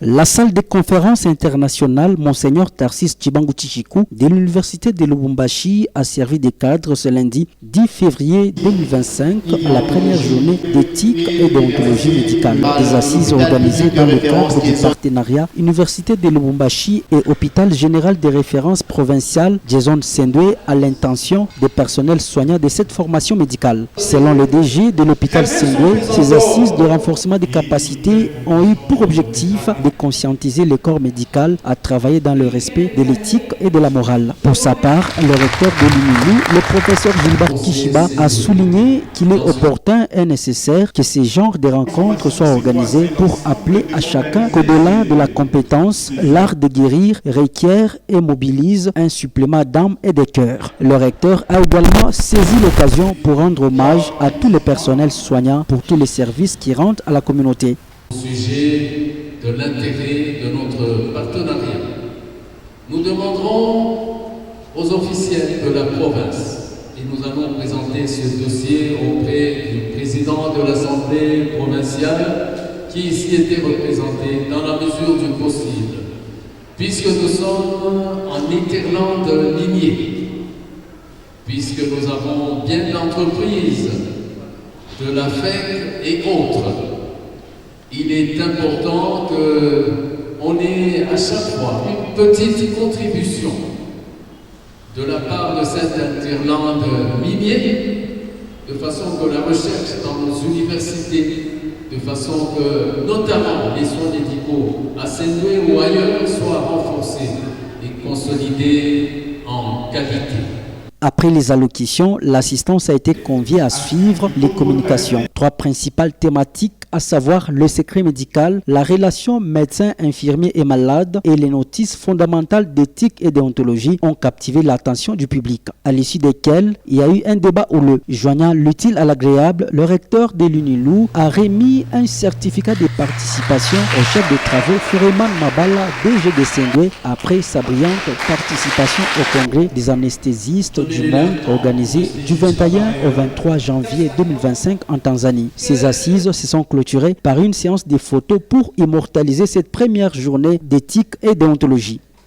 La salle des conférences internationales Monseigneur Tarsis Tchibangu Tchichikou de l'Université de Lubumbashi a servi de cadre ce lundi 10 février 2025 à la première journée d'éthique et déontologie médicale. Des assises organisées dans le cadre du partenariat Université de Lubumbashi et Hôpital Général de Référence Provincial Jason Sendwe à l'intention des personnels soignants de cette formation médicale. Selon le DG de l'hôpital Sendwe, ces assises de renforcement des capacités ont eu pour objectif de conscientiser le corps médical à travailler dans le respect de l'éthique et de la morale. Pour sa part, le recteur de l'UNILU, le professeur Gilbert Kishiba, a souligné qu'il est opportun et nécessaire que ces genres de rencontres soient organisés pour appeler à chacun qu'au-delà de la compétence, l'art de guérir requiert et mobilise un supplément d'âme et de cœur. Le recteur a également saisi l'occasion pour rendre hommage à tous les personnels soignants pour tous les services qui rendent à la communauté. Au sujet de l'intérêt de notre partenariat, nous demanderons aux officiels de la province et nous allons présenter ce dossier auprès du président de l'Assemblée provinciale qui ici était représenté dans la mesure du possible, puisque nous sommes en Interland lignée, puisque nous avons bien d'entreprises, de la FEC et autres. Il est important qu'on ait à chaque fois une petite contribution de la part de cet Interland minier, de façon que la recherche dans nos universités, de façon que notamment les soins médicaux à Sendwe ou ailleurs soient renforcés et consolidés en qualité. Après les allocutions, l'assistance a été conviée à suivre les communications. 3 principales thématiques, à savoir le secret médical, la relation médecin, infirmier et malade et les notices fondamentales d'éthique et déontologie ont captivé l'attention du public, à l'issue desquelles il y a eu un débat houleux. Joignant l'utile à l'agréable, le recteur de l'UNILU a remis un certificat de participation au chef de travaux Fureman Mabala, DG de Sendwe, après sa brillante participation au congrès des anesthésistes du monde organisé du 21 au 23 janvier 2025 en Tanzanie. Ces assises se sont clôturées par une séance de photos pour immortaliser cette première journée d'éthique et déontologie.